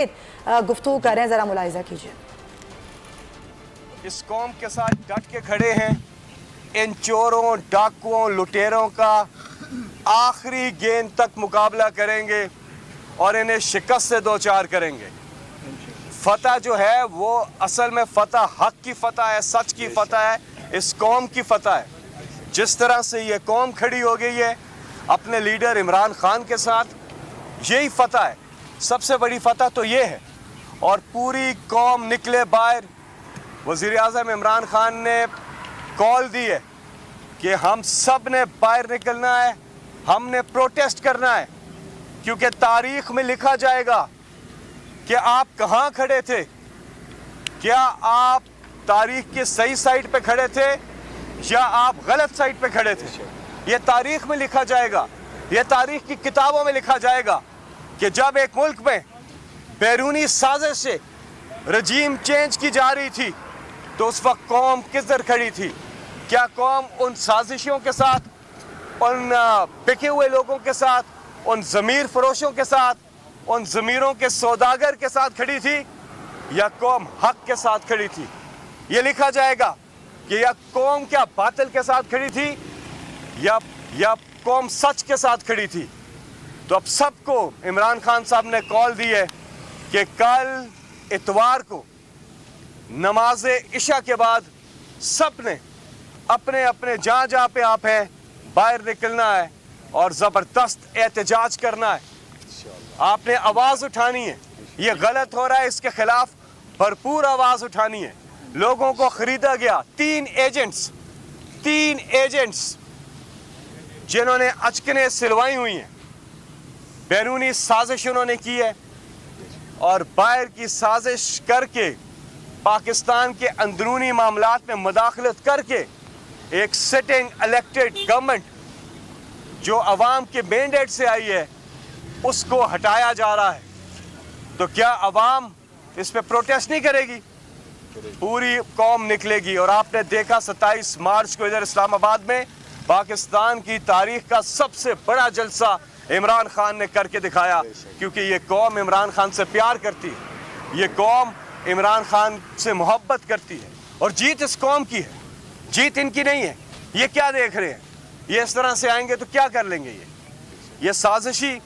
गुफ्तगू कर रहे हैं, जरा मुलाहिजा कीजिए। इस कौम के साथ डट के खड़े हैं। इन चोरों, डाकुओं, लुटेरों का आखिरी गेंद तक मुकाबला करेंगे और इन्हें शिकस्त से दो चार करेंगे। फतह जो है वो असल में फतह हक की फतह है, सच की फतह है, इस कौम की फतह है। जिस तरह से ये कौम खड़ी हो गई है अपने लीडर इमरान खान के साथ, यही फतह है। सबसे बड़ी फतह तो ये है। और पूरी कौम निकले बाहर। वज़ीर आज़म इमरान खान ने कॉल दी है कि हम सब ने बाहर निकलना है, हमने प्रोटेस्ट करना है, क्योंकि तारीख में लिखा जाएगा कि आप कहाँ खड़े थे। क्या आप तारीख के सही साइड पे खड़े थे या आप गलत साइड पे खड़े थे। ये तारीख में लिखा जाएगा, ये तारीख की किताबों में लिखा जाएगा कि जब एक मुल्क में बैरूनी साजिश से रजीम चेंज की जा रही थी तो उस वक्त कौम किधर खड़ी थी। क्या कौम उन साजिशों के साथ, उन बिके हुए लोगों के साथ, उन ज़मीर फरोशों के साथ, उन ज़मीरों के सौदागर के साथ खड़ी थी, या कौम हक के साथ खड़ी थी। ये लिखा जाएगा कि या कौम क्या बातिल के साथ खड़ी थी या कौम सच के साथ खड़ी थी। तो अब सबको इमरान खान साहब ने कॉल दी है कि कल इतवार को नमाज इशा के बाद सब ने अपने अपने जहाँ जहाँ पे आप हैं बाहर निकलना है और ज़बरदस्त एहतजाज करना है। आपने आवाज़ उठानी है। ये गलत हो रहा है, इसके खिलाफ भरपूर आवाज़ उठानी है। लोगों को खरीदा गया। तीन एजेंट्स जिन्होंने अचकने सिलवाई हुई हैं, बैरूनी साजिश उन्होंने की है और बाहर की साजिश करके पाकिस्तान के अंदरूनी मामलात में मुदाखलत करके एक सिटिंग इलेक्टेड गवर्नमेंट जो अवाम के मैंडेट से आई है उसको हटाया जा रहा है। तो क्या अवाम इस पे प्रोटेस्ट नहीं करेगी? पूरी कौम निकलेगी। और आपने देखा 27 मार्च को इधर इस्लामाबाद में पाकिस्तान की तारीख का सबसे बड़ा जलसा इमरान खान ने करके दिखाया, क्योंकि ये कौम इमरान खान से प्यार करती है, ये कौम इमरान खान से मोहब्बत करती है और जीत इस कौम की है, जीत इनकी नहीं है। ये क्या देख रहे हैं? ये इस तरह से आएंगे तो क्या कर लेंगे? ये साजिशी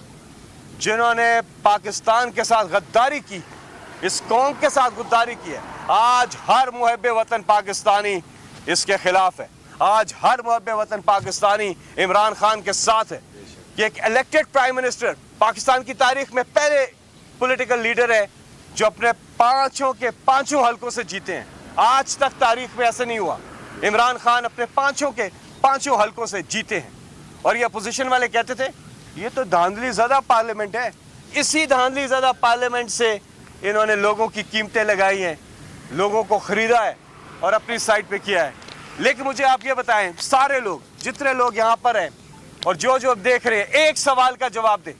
जिन्होंने पाकिस्तान के साथ गद्दारी की, इस कौम के साथ गद्दारी की है, आज हर मुहब्बे वतन पाकिस्तानी इसके खिलाफ है। आज हर मुहब्बे वतन पाकिस्तानी इमरान खान के साथ है। कि एक इलेक्टेड प्राइम मिनिस्टर पाकिस्तान की तारीख में पहले पॉलिटिकल लीडर है जो अपने पांचों के पांचों हलकों से जीते हैं। आज तक तारीख में ऐसा नहीं हुआ। इमरान खान अपने पांचों के पांचों हलकों से जीते हैं। और ये अपोजिशन वाले कहते थे ये तो धांधली ज़्यादा पार्लियामेंट है। इसी धांधली ज़्यादा पार्लियामेंट से इन्होंने लोगों की कीमतें लगाई हैं, लोगों को ख़रीदा है और अपनी साइड पे किया है। लेकिन मुझे आप ये बताएं, सारे लोग, जितने लोग यहाँ पर हैं और जो जो अब देख रहे हैं, एक सवाल का जवाब दें।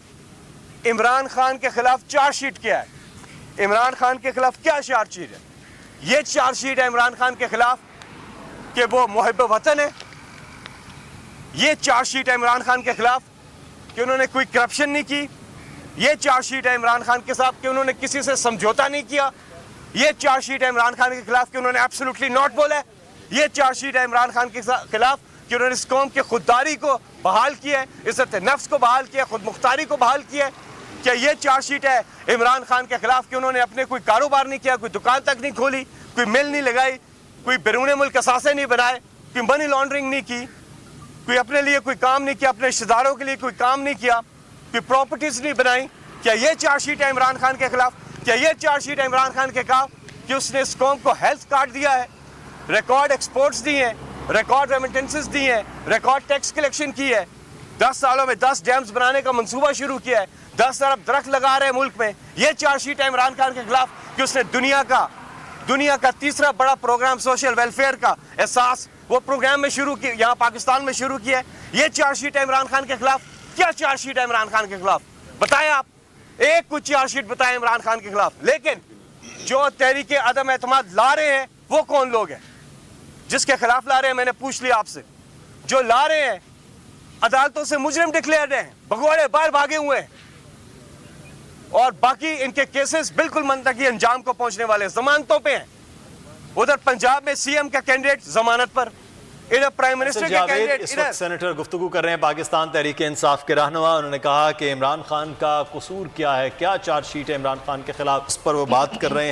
इमरान खान के खिलाफ चार्जशीट क्या है? इमरान खान के खिलाफ क्या चार्जशीट है? ये चार्जशीट है इमरान खान के खिलाफ कि वो मुहब्ब वतन है। ये चार्जशीट है इमरान खान के खिलाफ कि उन्होंने कोई करप्शन नहीं की। ये चार्जशीट है इमरान खान के साथ कि उन्होंने किसी से समझौता नहीं किया। ये चार्जशीट है इमरान खान के खिलाफ कि उन्होंने एब्सोल्युटली नॉट बोला है। ये चार्जशीट है इमरान खान के खिलाफ कि उन्होंने इस कौम की खुददारी को बहाल किया है, इज्जत नफ्स को बहाल किया, खुद मुख्तारी को बहाल किया है। क्या ये चार्जशीट है इमरान खान के खिलाफ कि उन्होंने अपने कोई कारोबार नहीं किया, कोई दुकान तक नहीं खोली, कोई मिल नहीं लगाई, कोई बैरून मुल्क असासे नहीं बनाए, कोई मनी लॉन्ड्रिंग नहीं की, कोई अपने लिए कोई काम नहीं किया, अपने रिश्तेदारों के लिए कोई काम नहीं किया, कोई प्रॉपर्टीज नहीं बनाई? क्या ये चार्जशीट है इमरान खान के खिलाफ? क्या ये चार्जशीट है इमरान खान के खिलाफ कि उसने इस कौम को हेल्थ कार्ड दिया है, रिकॉर्ड एक्सपोर्ट्स दिए हैं, रिकॉर्ड रेमिटेंसेस दी हैं, रिकॉर्ड टैक्स कलेक्शन की है, 10 सालों में 10 डैम्स बनाने का मंसूबा शुरू किया है, 10 अरब दरख्त लगा रहे हैं मुल्क में? ये चार्जशीट है इमरान खान के खिलाफ कि उसने दुनिया का तीसरा बड़ा प्रोग्राम सोशल वेलफेयर का एहसास वो प्रोग्राम में शुरू किया, यहाँ पाकिस्तान में शुरू किया है। ये चार्जशीट है इमरान खान के खिलाफ। क्या चार्जशीट है इमरान खान के खिलाफ? बताएं आप, एक कुछ चार्जशीट बताएं इमरान खान के खिलाफ। लेकिन जो तहरीके अदम एतमाद ला रहे हैं वो कौन लोग हैं? जिसके खिलाफ ला रहे हैं, मैंने पूछ लिया आपसे, जो ला रहे हैं अदालतों से मुजरिम डिक्लेयर्ड हैं, भगोड़े बाहर भागे हुए हैं और बाकी इनके केसेस बिल्कुल मंतकी अंजाम को पहुंचने वाले, जमानतों पे हैं। उधर पंजाब में सीएम का कैंडिडेट जमानत पर, इधर प्राइम मिनिस्टर के कैंडिडेट इस इधर। वक्त सेनेटर गुफ्तगू कर रहे हैं पाकिस्तान तहरीक इंसाफ के रहनुमा। उन्होंने कहा कि इमरान खान का कसूर क्या है, क्या चार्जशीट है इमरान खान के खिलाफ, उस पर वो बात कर रहे हैं।